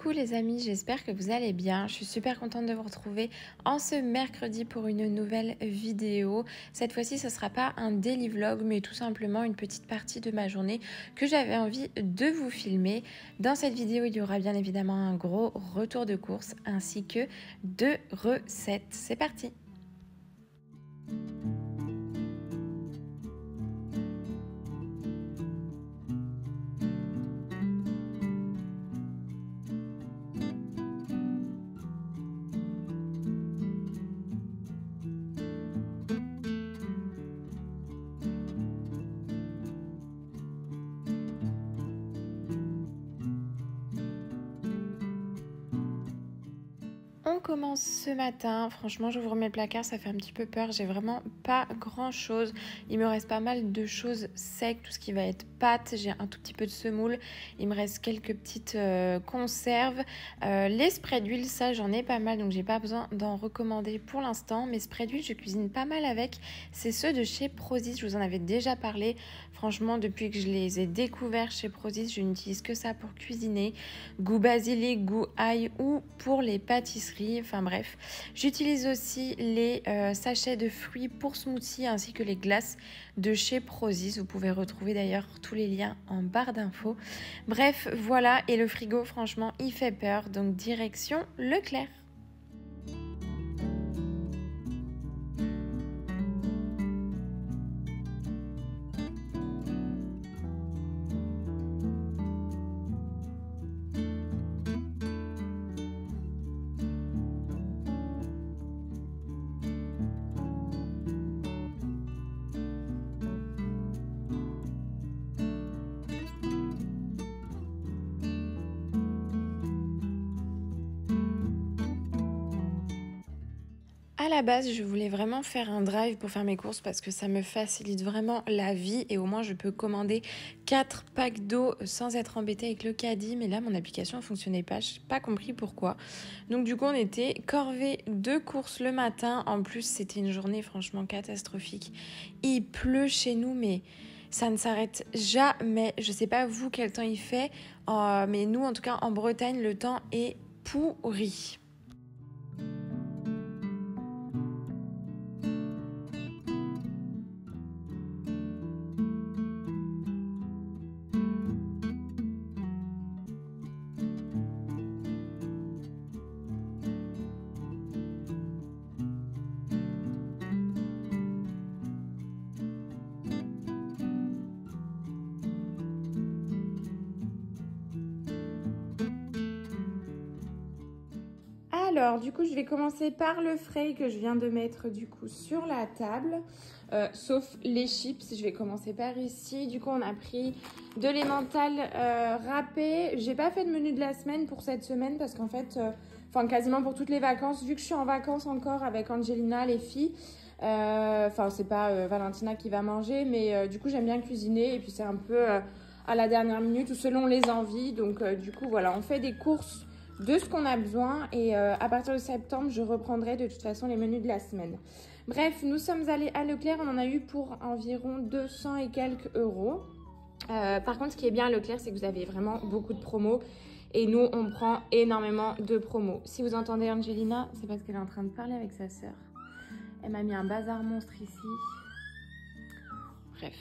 Coucou les amis, j'espère que vous allez bien. Je suis super contente de vous retrouver en ce mercredi pour une nouvelle vidéo. Cette fois-ci, ce ne sera pas un daily vlog, mais tout simplement une petite partie de ma journée que j'avais envie de vous filmer. Dans cette vidéo, il y aura bien évidemment un gros retour de course ainsi que 2 recettes. C'est parti! On commence ce matin, franchement j'ouvre mes placards, ça fait un petit peu peur, j'ai vraiment pas grand chose, il me reste pas mal de choses secs, tout ce qui va être pâtes, j'ai un tout petit peu de semoule, il me reste quelques petites conserves, les sprays d'huile, ça j'en ai pas mal donc j'ai pas besoin d'en recommander pour l'instant. Mes sprays d'huile je cuisine pas mal avec, c'est ceux de chez Prozis, je vous en avais déjà parlé, franchement depuis que je les ai découverts chez Prozis, je n'utilise que ça pour cuisiner, goût basilic, goût ail ou pour les pâtisseries. Enfin bref, j'utilise aussi les sachets de fruits pour smoothie ainsi que les glaces de chez Prozis. Vous pouvez retrouver d'ailleurs tous les liens en barre d'infos. Bref, voilà, et le frigo franchement il fait peur, donc direction Leclerc. À la base, je voulais vraiment faire un drive pour faire mes courses parce que ça me facilite vraiment la vie et au moins je peux commander 4 packs d'eau sans être embêtée avec le caddie. Mais là, mon application ne fonctionnait pas, je n'ai pas compris pourquoi. Donc du coup, on était corvée de courses le matin. En plus, c'était une journée franchement catastrophique. Il pleut chez nous, mais ça ne s'arrête jamais. Je ne sais pas vous quel temps il fait, mais nous, en tout cas en Bretagne, le temps est pourri. Alors, du coup, je vais commencer par le frais que je viens de mettre du coup sur la table, sauf les chips. Je vais commencer par ici. Du coup, on a pris de l'emmental râpé. J'ai pas fait de menu de la semaine pour cette semaine parce qu'en fait, quasiment pour toutes les vacances, vu que je suis en vacances encore avec Angelina, les filles. C'est pas Valentina qui va manger, mais du coup, j'aime bien cuisiner et puis c'est un peu à la dernière minute ou selon les envies. Donc, du coup, voilà, on fait des courses de ce qu'on a besoin et à partir de septembre je reprendrai de toute façon les menus de la semaine. Bref, nous sommes allés à Leclerc, on en a eu pour environ 200 et quelques euros. Par contre, ce qui est bien à Leclerc, c'est que vous avez vraiment beaucoup de promos et nous on prend énormément de promos. Si vous entendez Angelina, c'est parce qu'elle est en train de parler avec sa sœur. Elle m'a mis un bazar monstre ici. Bref.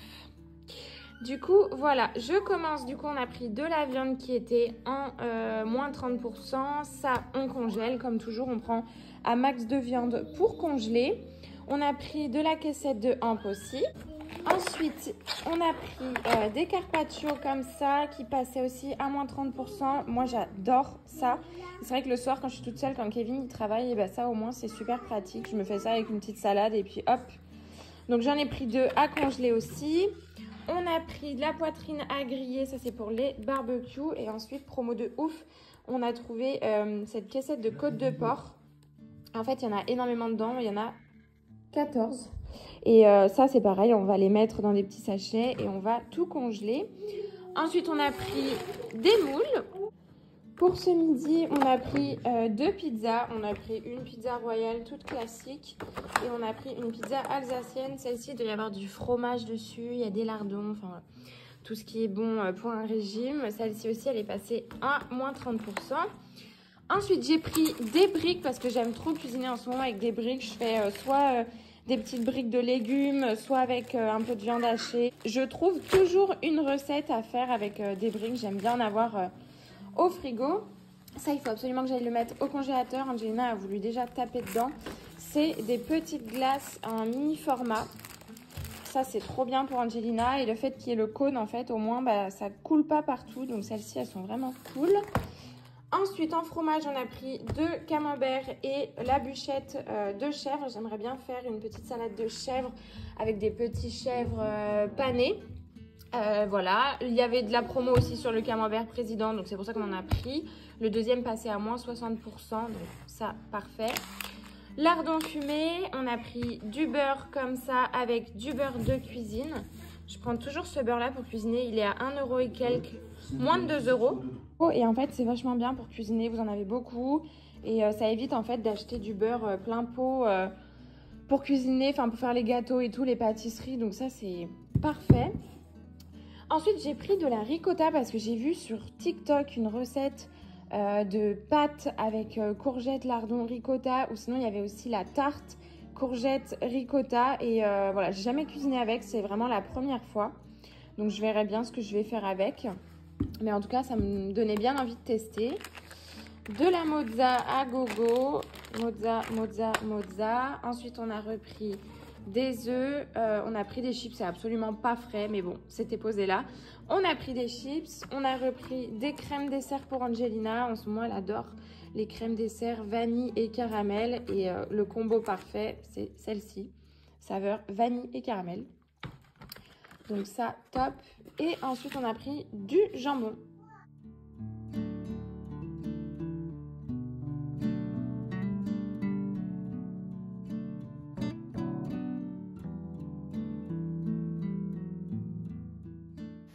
Du coup, voilà, je commence. Du coup, on a pris de la viande qui était en moins 30%. Ça, on congèle. Comme toujours, on prend un max de viande pour congeler. On a pris de la caissette de hampe aussi. Ensuite, on a pris des carpaccio comme ça qui passaient aussi à moins 30%. Moi, j'adore ça. C'est vrai que le soir, quand je suis toute seule, quand Kevin il travaille, et ben ça, au moins, c'est super pratique. Je me fais ça avec une petite salade et puis hop. Donc, j'en ai pris 2 à congeler aussi. On a pris de la poitrine à griller, ça c'est pour les barbecues. Et ensuite, promo de ouf, on a trouvé cette caissette de côte de porc. En fait, il y en a énormément dedans, il y en a 14. Et ça c'est pareil, on va les mettre dans des petits sachets et on va tout congeler. Ensuite, on a pris des moules. Pour ce midi, on a pris 2 pizzas. On a pris une pizza royale toute classique et on a pris une pizza alsacienne. Celle-ci, il doit y avoir du fromage dessus, il y a des lardons. Enfin, voilà. tout ce qui est bon pour un régime. Celle-ci aussi, elle est passée à moins 30%. Ensuite, j'ai pris des briques parce que j'aime trop cuisiner en ce moment avec des briques. Je fais soit des petites briques de légumes, soit avec un peu de viande hachée. Je trouve toujours une recette à faire avec des briques. J'aime bien en avoir au frigo. Ça, il faut absolument que j'aille le mettre au congélateur. Angelina a voulu déjà taper dedans. C'est des petites glaces en mini format. Ça, c'est trop bien pour Angelina. Et le fait qu'il y ait le cône, en fait, au moins, bah, ça ne coule pas partout. Donc, celles-ci, elles sont vraiment cool. Ensuite, en fromage, on a pris 2 camemberts et la bûchette de chèvre. J'aimerais bien faire une petite salade de chèvre avec des petits chèvres panés. Voilà, il y avait de la promo aussi sur le camembert président, donc c'est pour ça qu'on en a pris. Le deuxième passait à moins 60%, donc ça, parfait. Lardon fumé, on a pris du beurre comme ça avec du beurre de cuisine. Je prends toujours ce beurre là pour cuisiner, il est à 1 € et quelques, moins de 2 €. Oh, et en fait c'est vachement bien pour cuisiner, vous en avez beaucoup. Et ça évite en fait d'acheter du beurre plein pot pour cuisiner, enfin pour faire les gâteaux et tout, les pâtisseries, donc ça c'est parfait. Ensuite, j'ai pris de la ricotta parce que j'ai vu sur TikTok une recette de pâtes avec courgettes, lardons, ricotta. Ou sinon, il y avait aussi la tarte, courgettes, ricotta. Et voilà, j'ai jamais cuisiné avec, c'est vraiment la première fois. Donc, je verrai bien ce que je vais faire avec. Mais en tout cas, ça me donnait bien envie de tester. De la mozza à gogo. Mozza, mozza, mozza. Ensuite, on a repris des œufs, on a pris des chips, c'est absolument pas frais, mais bon, c'était posé là. On a pris des chips, on a repris des crèmes dessert pour Angelina. En ce moment, elle adore les crèmes dessert vanille et caramel. Et le combo parfait, c'est celle-ci, saveur vanille et caramel. Donc ça, top. Et ensuite, on a pris du jambon.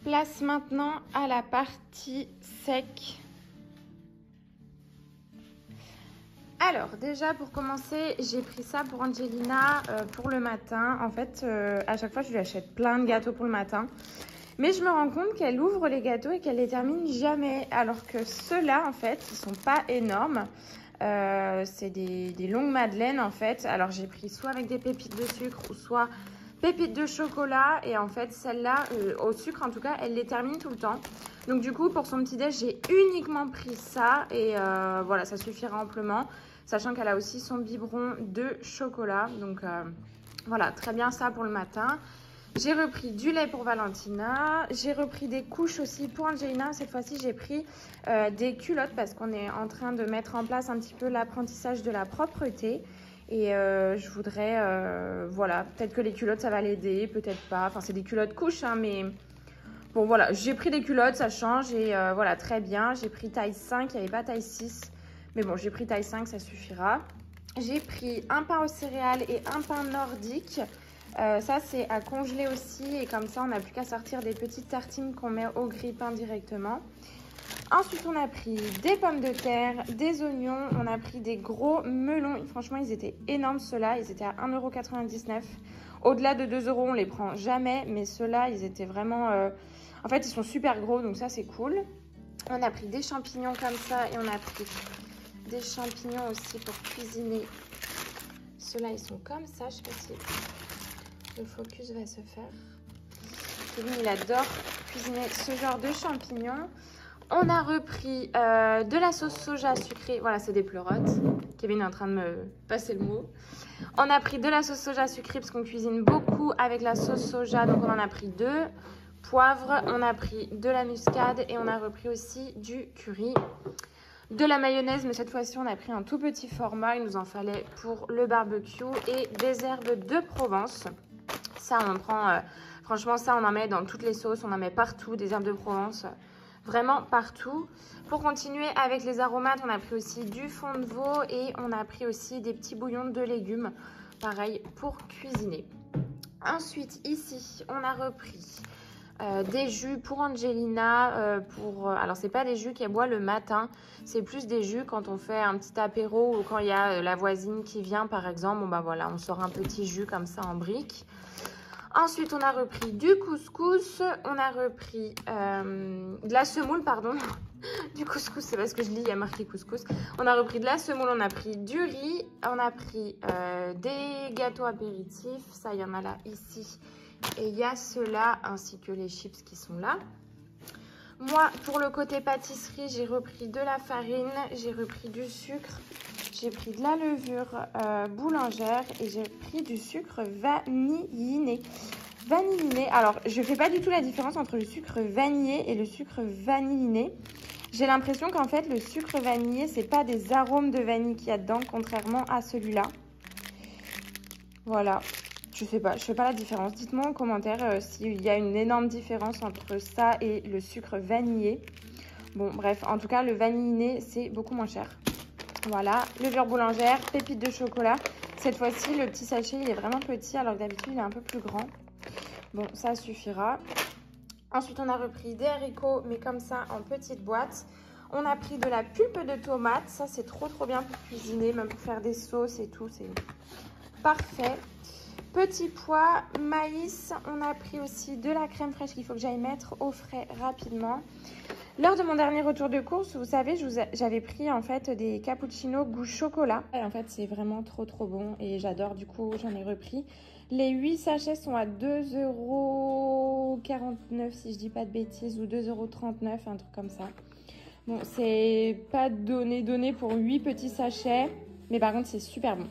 Place maintenant à la partie sec. Alors déjà pour commencer, j'ai pris ça pour Angelina pour le matin. En fait, à chaque fois je lui achète plein de gâteaux pour le matin. Mais je me rends compte qu'elle ouvre les gâteaux et qu'elle les termine jamais. Alors que ceux-là en fait, ils sont pas énormes. C'est des longues madeleines en fait. Alors j'ai pris soit avec des pépites de sucre ou soit pépites de chocolat. Et en fait celle-là, au sucre en tout cas, elle les termine tout le temps. Donc du coup pour son petit déj, j'ai uniquement pris ça. Et voilà, ça suffira amplement. Sachant qu'elle a aussi son biberon de chocolat. Donc voilà, très bien ça pour le matin. J'ai repris du lait pour Valentina. J'ai repris des couches aussi pour Angelina. Cette fois-ci, j'ai pris des culottes parce qu'on est en train de mettre en place un petit peu l'apprentissage de la propreté. Et je voudrais, voilà, peut-être que les culottes, ça va l'aider, peut-être pas. Enfin, c'est des culottes couches, hein, mais bon, voilà. J'ai pris des culottes, ça change et voilà, très bien. J'ai pris taille 5, il n'y avait pas taille 6. Mais bon, j'ai pris taille 5, ça suffira. J'ai pris un pain aux céréales et un pain nordique. Ça, c'est à congeler aussi. Et comme ça, on n'a plus qu'à sortir des petites tartines qu'on met au grille-pain directement. Ensuite, on a pris des pommes de terre, des oignons. On a pris des gros melons. Franchement, ils étaient énormes, ceux-là. Ils étaient à 1,99 €. Au-delà de 2 €, on les prend jamais. Mais ceux-là, ils étaient vraiment... En fait, ils sont super gros, donc ça, c'est cool. On a pris des champignons comme ça. Et on a pris des champignons aussi pour cuisiner. Ceux-là, ils sont comme ça. Je sais pas si le focus va se faire. Kevin, il adore cuisiner ce genre de champignons. On a repris de la sauce soja sucrée. Voilà, c'est des pleurotes. Kevin est en train de me passer le mot. On a pris de la sauce soja sucrée parce qu'on cuisine beaucoup avec la sauce soja. Donc, on en a pris 2. Poivre, on a pris de la muscade et on a repris aussi du curry. De la mayonnaise, mais cette fois-ci, on a pris un tout petit format. Il nous en fallait pour le barbecue et des herbes de Provence. Ça, on prend... franchement, ça, on en met dans toutes les sauces. On en met partout, des herbes de Provence. Vraiment partout. Pour continuer avec les aromates, on a pris aussi du fond de veau et on a pris aussi des petits bouillons de légumes. Pareil, pour cuisiner. Ensuite, ici, on a repris... des jus pour Angelina, alors c'est pas des jus qu'elle boit le matin, c'est plus des jus quand on fait un petit apéro ou quand il y a la voisine qui vient par exemple, bon bah voilà, on sort un petit jus comme ça en brique. Ensuite, on a repris du couscous, on a repris de la semoule, pardon. Du couscous, c'est parce que je lis, il y a marqué couscous. On a repris de la semoule, on a pris du riz, on a pris des gâteaux apéritifs. Ça, il y en a là, ici. Et il y a ceux-là, ainsi que les chips qui sont là. Moi, pour le côté pâtisserie, j'ai repris de la farine, j'ai repris du sucre, j'ai pris de la levure boulangère et j'ai pris du sucre vanilliné. Vanilliné, alors je ne fais pas du tout la différence entre le sucre vanillé et le sucre vanilliné. J'ai l'impression qu'en fait, le sucre vanillé, c'est pas des arômes de vanille qu'il y a dedans, contrairement à celui-là. Voilà. Je fais pas la différence. Dites-moi en commentaire s'il y a une énorme différence entre ça et le sucre vanillé. Bon, bref, en tout cas, le vanilliné, c'est beaucoup moins cher. Voilà, levure boulangère, pépites de chocolat. Cette fois-ci, le petit sachet, il est vraiment petit, alors que d'habitude, il est un peu plus grand. Bon, ça suffira. Ensuite, on a repris des haricots, mais comme ça, en petite boîte. On a pris de la pulpe de tomate. Ça, c'est trop bien pour cuisiner, même pour faire des sauces et tout. C'est parfait. Petits pois, maïs, on a pris aussi de la crème fraîche qu'il faut que j'aille mettre au frais rapidement. Lors de mon dernier retour de course, vous savez, j'avais pris en fait des cappuccinos goût chocolat. Et en fait, c'est vraiment trop bon et j'adore, du coup, j'en ai repris. Les 8 sachets sont à 2,49 € si je dis pas de bêtises, ou 2,39 €, un truc comme ça. Bon, c'est pas donné pour 8 petits sachets, mais par contre, c'est super bon.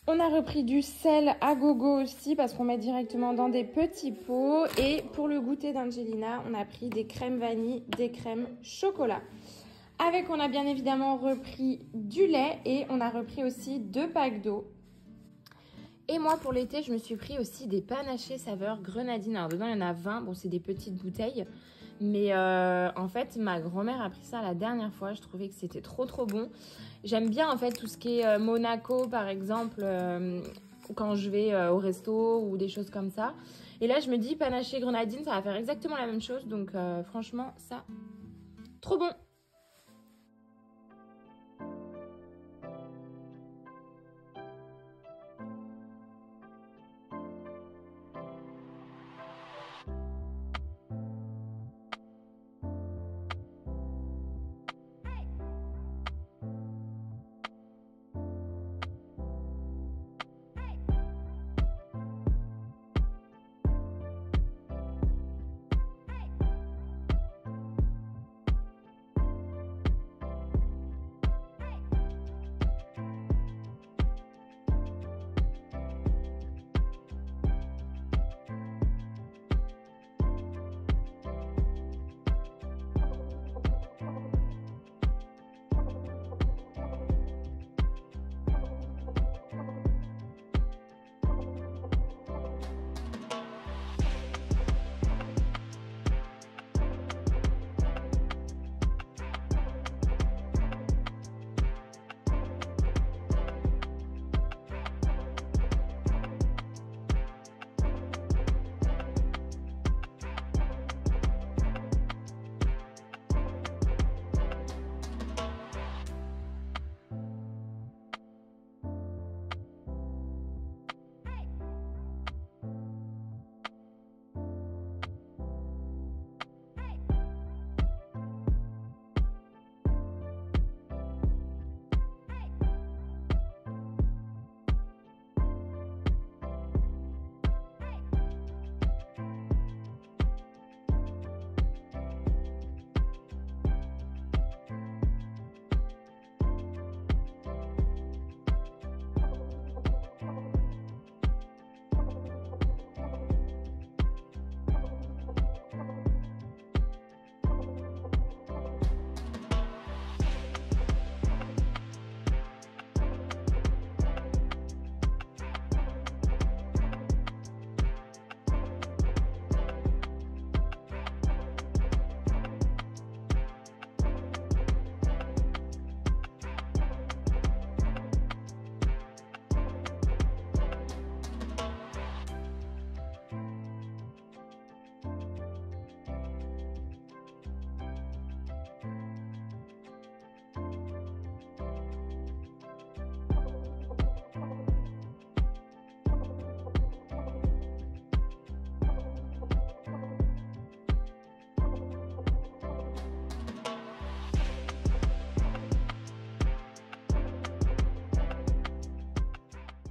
On a repris du sel à gogo aussi parce qu'on met directement dans des petits pots. Et pour le goûter d'Angelina, on a pris des crèmes vanille, des crèmes chocolat. Avec, on a bien évidemment repris du lait et on a repris aussi 2 packs d'eau. Et moi, pour l'été, je me suis pris aussi des panachés saveur grenadine. Alors dedans, il y en a 20. Bon, c'est des petites bouteilles. Mais en fait, ma grand-mère a pris ça la dernière fois. Je trouvais que c'était trop bon. J'aime bien en fait tout ce qui est Monaco par exemple, quand je vais au resto ou des choses comme ça. Et là, je me dis panaché grenadine, ça va faire exactement la même chose. Donc franchement, ça, trop bon.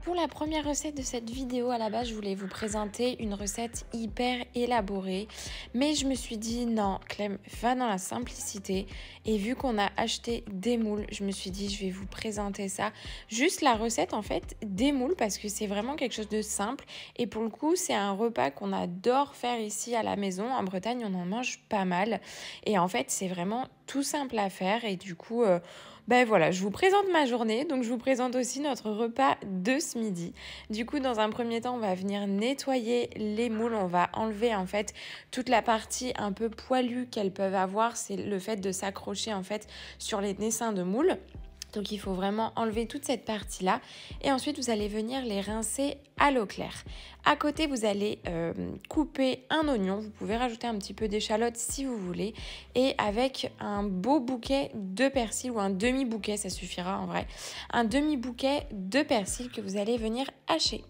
pour la première recette de cette vidéo, à la base, je voulais vous présenter une recette hyper élaborée. Mais je me suis dit, non, Clem, va dans la simplicité. Et vu qu'on a acheté des moules, je me suis dit, je vais vous présenter ça. Juste la recette, en fait, des moules, parce que c'est vraiment quelque chose de simple. Et pour le coup, c'est un repas qu'on adore faire ici à la maison. En Bretagne, on en mange pas mal. Et en fait, c'est vraiment tout simple à faire. Et du coup... ben voilà, je vous présente ma journée, donc je vous présente aussi notre repas de ce midi. Du coup, dans un premier temps, on va venir nettoyer les moules. On va enlever en fait toute la partie un peu poilue qu'elles peuvent avoir. C'est le fait de s'accrocher en fait sur les naissins de moules. Donc il faut vraiment enlever toute cette partie-là. Et ensuite, vous allez venir les rincer à l'eau claire. À côté, vous allez couper un oignon. Vous pouvez rajouter un petit peu d'échalote si vous voulez. Et avec un beau bouquet de persil ou un demi-bouquet, ça suffira en vrai. Un demi-bouquet de persil que vous allez venir hacher.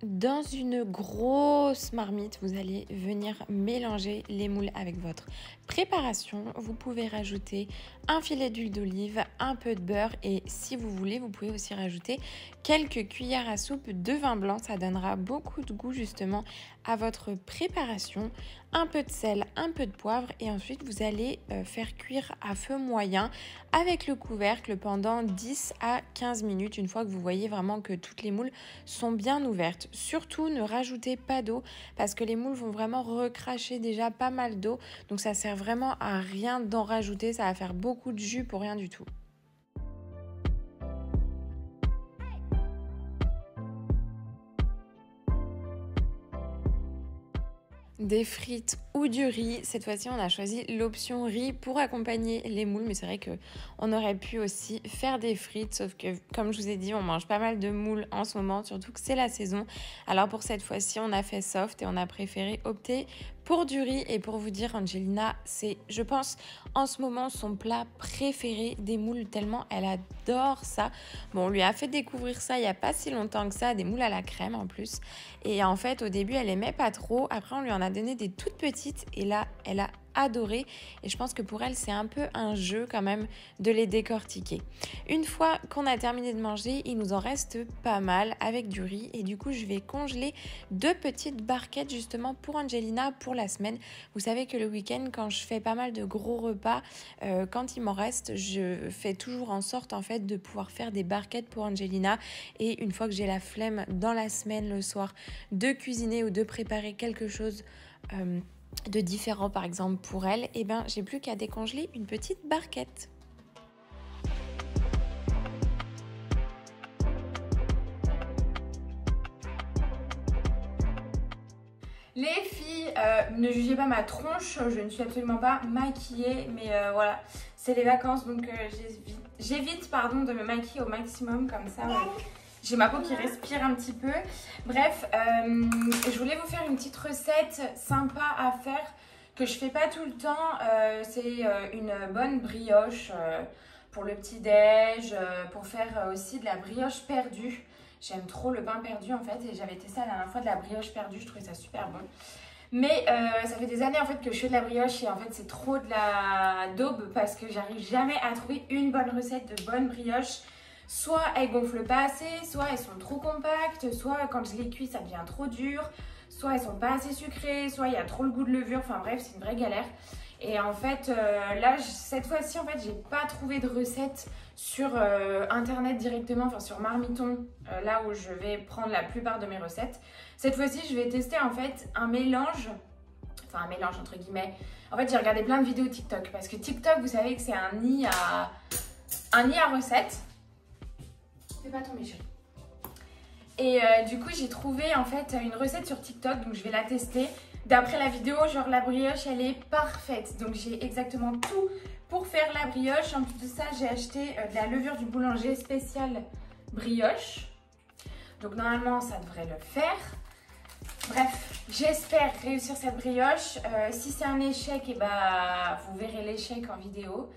Dans une grosse marmite, vous allez venir mélanger les moules avec votre préparation. Vous pouvez rajouter un filet d'huile d'olive, un peu de beurre et si vous voulez, vous pouvez aussi rajouter quelques cuillères à soupe de vin blanc. Ça donnera beaucoup de goût justement à votre préparation. Un peu de sel, un peu de poivre et ensuite vous allez faire cuire à feu moyen avec le couvercle pendant 10 à 15 minutes une fois que vous voyez vraiment que toutes les moules sont bien ouvertes. Surtout ne rajoutez pas d'eau parce que les moules vont vraiment recracher déjà pas mal d'eau, donc ça sert vraiment à rien d'en rajouter, ça va faire beaucoup de jus pour rien du tout. Des frites ou du riz. Cette fois-ci, on a choisi l'option riz pour accompagner les moules. Mais c'est vrai qu'on aurait pu aussi faire des frites. Sauf que, comme je vous ai dit, on mange pas mal de moules en ce moment. Surtout que c'est la saison. Alors pour cette fois-ci, on a fait soft et on a préféré opter pour du riz. Et pour vous dire, Angelina, c'est, je pense, en ce moment, son plat préféré des moules. Tellement elle adore ça. Bon, on lui a fait découvrir ça il n'y a pas si longtemps que ça. Des moules à la crème en plus. Et en fait, au début, elle aimait pas trop. Après, on lui en a donné des toutes petites et là, elle a adoré et je pense que pour elle c'est un peu un jeu quand même de les décortiquer. Une fois qu'on a terminé de manger, il nous en reste pas mal avec du riz et du coup je vais congeler 2 petites barquettes justement pour Angelina pour la semaine. Vous savez que le week-end quand je fais pas mal de gros repas, quand il m'en reste, je fais toujours en sorte en fait de pouvoir faire des barquettes pour Angelina et une fois que j'ai la flemme dans la semaine le soir de cuisiner ou de préparer quelque chose de différent par exemple pour elle, et ben j'ai plus qu'à décongeler une petite barquette. Les filles, ne jugez pas ma tronche, je ne suis absolument pas maquillée, mais voilà, c'est les vacances donc j'évite de me maquiller au maximum comme ça. J'ai ma peau qui respire un petit peu. Bref, je voulais vous faire une petite recette sympa à faire que je fais pas tout le temps. C'est une bonne brioche pour le petit-déj, pour faire aussi de la brioche perdue. J'aime trop le pain perdu en fait et j'avais testé la dernière fois de la brioche perdue, je trouvais ça super bon. Mais ça fait des années en fait que je fais de la brioche et en fait c'est trop de la daube parce que j'arrive jamais à trouver une bonne recette de bonne brioche. Soit elles gonflent pas assez, soit elles sont trop compactes, soit quand je les cuis ça devient trop dur, soit elles sont pas assez sucrées, soit il y a trop le goût de levure, enfin bref c'est une vraie galère. Et en fait là cette fois-ci en fait j'ai pas trouvé de recette sur internet directement, enfin sur Marmiton, là où je vais prendre la plupart de mes recettes. Cette fois-ci je vais tester en fait un mélange entre guillemets. En fait j'ai regardé plein de vidéos TikTok parce que TikTok vous savez que c'est un nid à recettes. Fais pas tomber chérie. Et du coup j'ai trouvé en fait une recette sur TikTok, donc je vais la tester. D'après la vidéo, genre la brioche elle est parfaite, donc j'ai exactement tout pour faire la brioche. En plus de ça j'ai acheté de la levure du boulanger spéciale brioche, donc normalement ça devrait le faire. Bref, j'espère réussir cette brioche. Si c'est un échec, et bah, vous verrez l'échec en vidéo.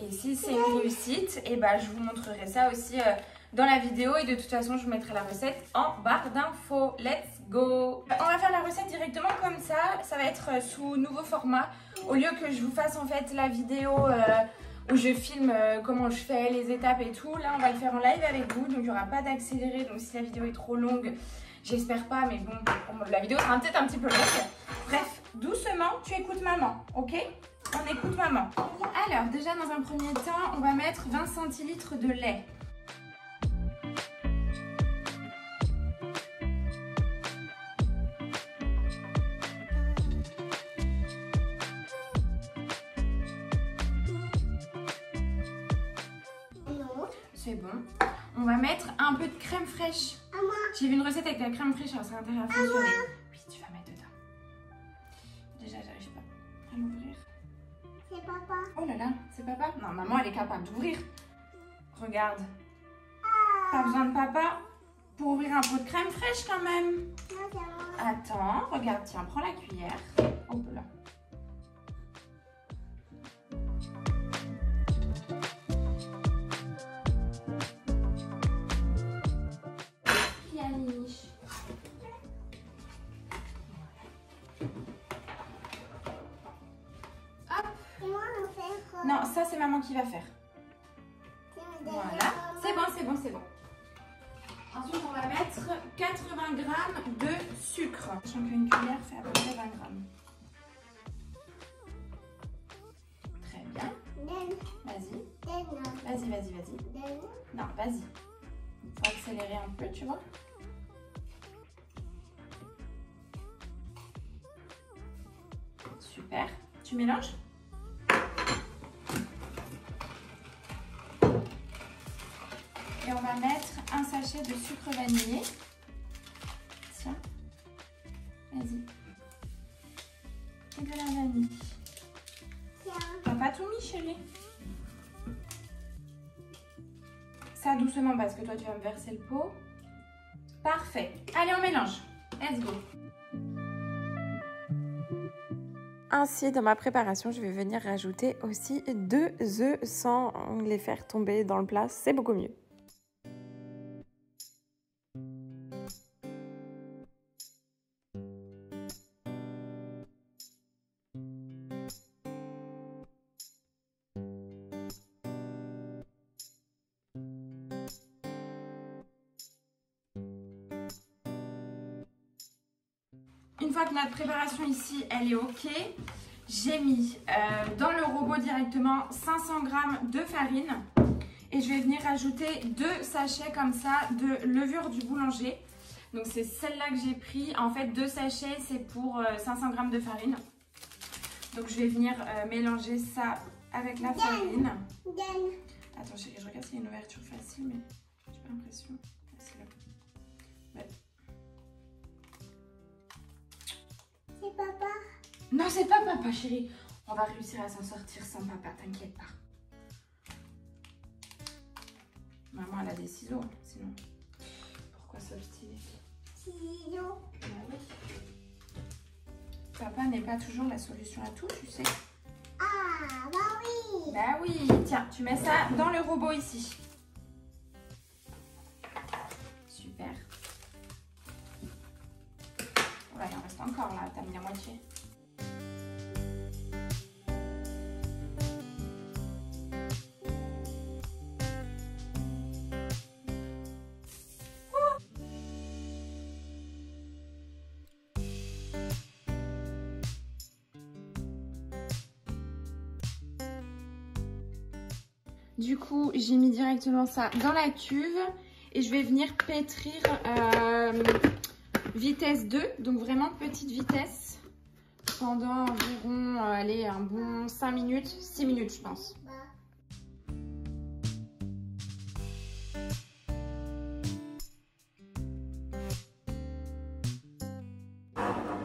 Et si c'est une réussite, et bah, je vous montrerai ça aussi dans la vidéo. Et de toute façon, je vous mettrai la recette en barre d'infos. Let's go! go! On va faire la recette directement comme ça. Ça va être sous nouveau format. Au lieu que je vous fasse en fait la vidéo où je filme comment je fais, les étapes et tout. Là, on va le faire en live avec vous. Donc, il n'y aura pas d'accéléré. Donc, si la vidéo est trop longue, j'espère pas. Mais bon, la vidéo sera peut-être un petit peu longue. Bref, doucement, tu écoutes maman. Ok? On écoute maman. Alors, déjà, dans un premier temps, on va mettre 20 centilitres de lait. C'est bon. On va mettre un peu de crème fraîche. J'ai vu une recette avec la crème fraîche, alors ça a intérêt à fonctionner. Oui, tu vas mettre dedans. Déjà, j'arrive pas à l'ouvrir. C'est papa. Oh là là, c'est papa? Non, maman, elle est capable d'ouvrir. Regarde. Pas besoin de papa pour ouvrir un pot de crème fraîche quand même. Attends, regarde, tiens, prends la cuillère. Hop là. Non, ça c'est maman qui va faire. Voilà, c'est bon, c'est bon, c'est bon. Ensuite, on va mettre 80 g de sucre. Sachant qu'une cuillère fait à peu près 20 grammes. Très bien. Vas-y. Vas-y, vas-y, vas-y. Non, vas-y. Faut accélérer un peu, tu vois. Super. Tu mélanges? Et on va mettre un sachet de sucre vanillé. Tiens. Vas-y. Et de la vanille. T'as pas tout mis, chérie? Ça doucement parce que toi tu vas me verser le pot. Parfait. Allez, on mélange. Let's go. Ainsi, dans ma préparation, je vais venir rajouter aussi 2 œufs sans les faire tomber dans le plat. C'est beaucoup mieux. Une fois que notre préparation ici, elle est ok, j'ai mis dans le robot directement 500 g de farine et je vais venir rajouter 2 sachets comme ça de levure du boulanger. Donc c'est celle-là que j'ai pris. En fait, 2 sachets, c'est pour 500 g de farine. Donc je vais venir mélanger ça avec la farine. Attends chérie, je regarde s'il y a une ouverture facile, mais j'ai pas l'impression. Ouais. C'est papa. Non, c'est pas papa, chérie. On va réussir à s'en sortir sans papa, t'inquiète pas. Maman, elle a des ciseaux, sinon. Pourquoi s'obstiner? Ciseaux. Bah oui. Papa n'est pas toujours la solution à tout, tu sais. Ah, bah oui. Bah oui. Tiens, tu mets ça dans le robot ici. Super. Ouais, il en reste encore là, t'as mis la moitié. Du coup, j'ai mis directement ça dans la cuve et je vais venir pétrir vitesse 2, donc vraiment petite vitesse, pendant environ allez, un bon 5 minutes, 6 minutes je pense.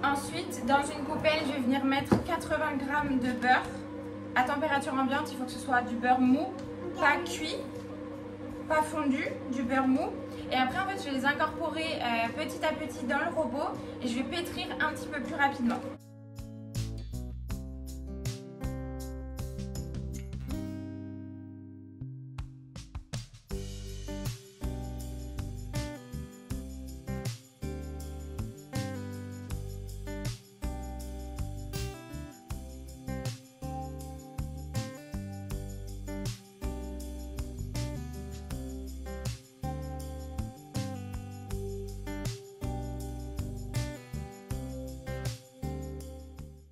Ensuite, dans une coupelle, je vais venir mettre 80 g de beurre à température ambiante. Il faut que ce soit du beurre mou, pas cuit, pas fondu, du beurre mou. Et après, en fait, je vais les incorporer petit à petit dans le robot et je vais pétrir un petit peu plus rapidement.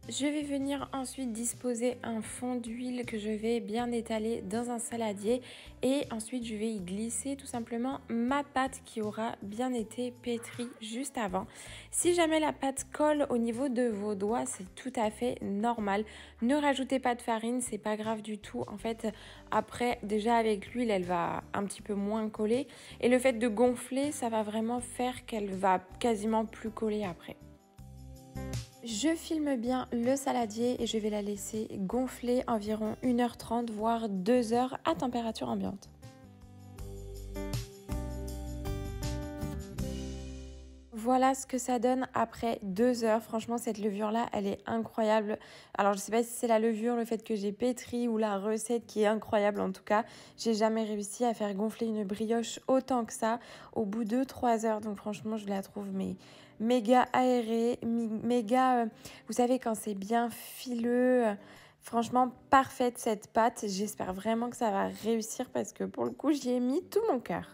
Je vais venir ensuite disposer un fond d'huile que je vais bien étaler dans un saladier et ensuite je vais y glisser tout simplement ma pâte qui aura bien été pétrie juste avant. Si jamais la pâte colle au niveau de vos doigts, c'est tout à fait normal. Ne rajoutez pas de farine, c'est pas grave du tout. En fait, après, déjà avec l'huile, elle va un petit peu moins coller et le fait de gonfler, ça va vraiment faire qu'elle va quasiment plus coller après. Je filme bien le saladier et je vais la laisser gonfler environ 1h30 voire 2h à température ambiante. Voilà ce que ça donne après 2 heures. Franchement, cette levure-là, elle est incroyable. Alors, je ne sais pas si c'est la levure, le fait que j'ai pétri ou la recette qui est incroyable. En tout cas, j'ai jamais réussi à faire gonfler une brioche autant que ça au bout de 3 heures. Donc, franchement, je la trouve méga aérée, méga... vous savez, quand c'est bien fileux... franchement, parfaite cette pâte. J'espère vraiment que ça va réussir parce que pour le coup, j'y ai mis tout mon cœur.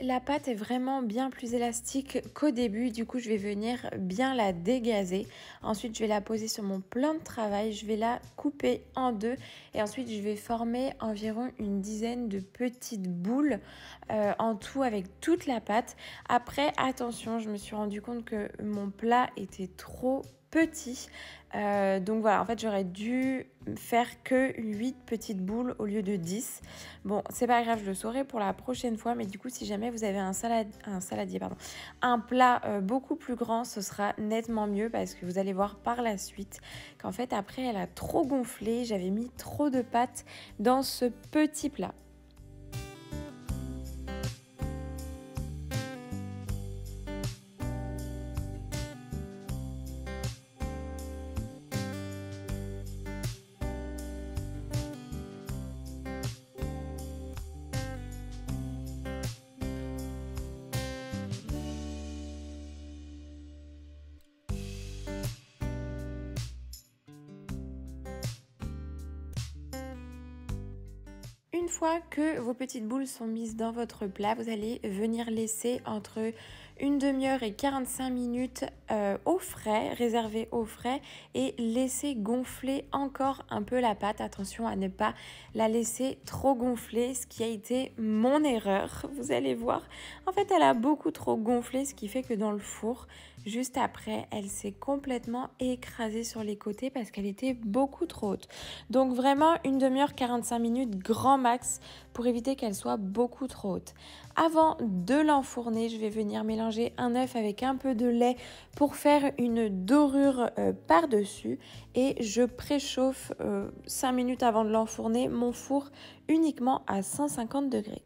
La pâte est vraiment bien plus élastique qu'au début, du coup je vais venir bien la dégazer. Ensuite je vais la poser sur mon plan de travail, je vais la couper en deux et ensuite je vais former environ une dizaine de petites boules en tout avec toute la pâte. Après attention, je me suis rendu compte que mon plat était trop petit. Donc voilà, en fait j'aurais dû faire que 8 petites boules au lieu de 10. Bon, c'est pas grave, je le saurai pour la prochaine fois, mais du coup si jamais vous avez un plat beaucoup plus grand, ce sera nettement mieux parce que vous allez voir par la suite qu'en fait après elle a trop gonflé, j'avais mis trop de pâte dans ce petit plat. Une fois que vos petites boules sont mises dans votre plat, vous allez venir laisser entre une demi-heure et 45 minutes au frais, réservé au frais et laisser gonfler encore un peu la pâte. Attention à ne pas la laisser trop gonfler, ce qui a été mon erreur. Vous allez voir, en fait elle a beaucoup trop gonflé, ce qui fait que dans le four, juste après, elle s'est complètement écrasée sur les côtés parce qu'elle était beaucoup trop haute. Donc vraiment une demi-heure, 45 minutes grand max pour éviter qu'elle soit beaucoup trop haute. Avant de l'enfourner, je vais venir mélanger un œuf avec un peu de lait pour faire une dorure par-dessus et je préchauffe 5 minutes avant de l'enfourner mon four uniquement à 150 degrés.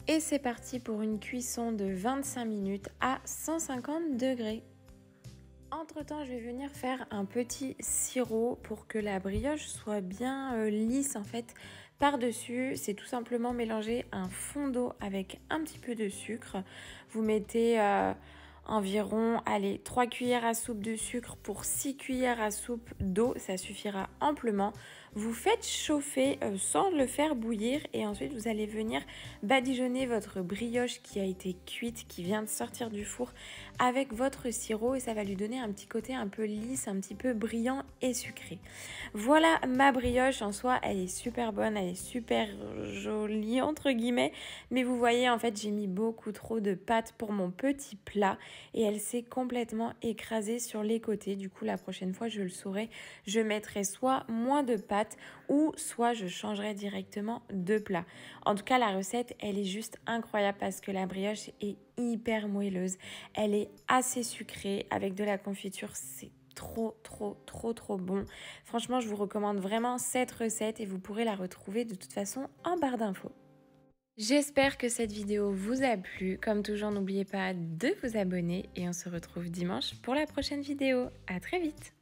Et c'est parti pour une cuisson de 25 minutes à 150 degrés. Entre-temps, je vais venir faire un petit sirop pour que la brioche soit bien lisse en fait par-dessus. C'est tout simplement mélanger un fond d'eau avec un petit peu de sucre. Vous mettez environ 3 cuillères à soupe de sucre pour 6 cuillères à soupe d'eau, ça suffira amplement. Vous faites chauffer sans le faire bouillir et ensuite vous allez venir badigeonner votre brioche qui a été cuite, qui vient de sortir du four avec votre sirop et ça va lui donner un petit côté un peu lisse, un petit peu brillant et sucré. Voilà ma brioche, en soi elle est super bonne, elle est super jolie entre guillemets, mais vous voyez en fait j'ai mis beaucoup trop de pâte pour mon petit plat et elle s'est complètement écrasée sur les côtés. Du coup la prochaine fois je le saurai, je mettrai soit moins de pâte ou soit je changerai directement de plat. En tout cas la recette elle est juste incroyable parce que la brioche est hyper moelleuse, elle est assez sucrée avec de la confiture, c'est trop bon. Franchement je vous recommande vraiment cette recette et vous pourrez la retrouver de toute façon en barre d'infos. J'espère que cette vidéo vous a plu. Comme toujours, n'oubliez pas de vous abonner et on se retrouve dimanche pour la prochaine vidéo. À très vite!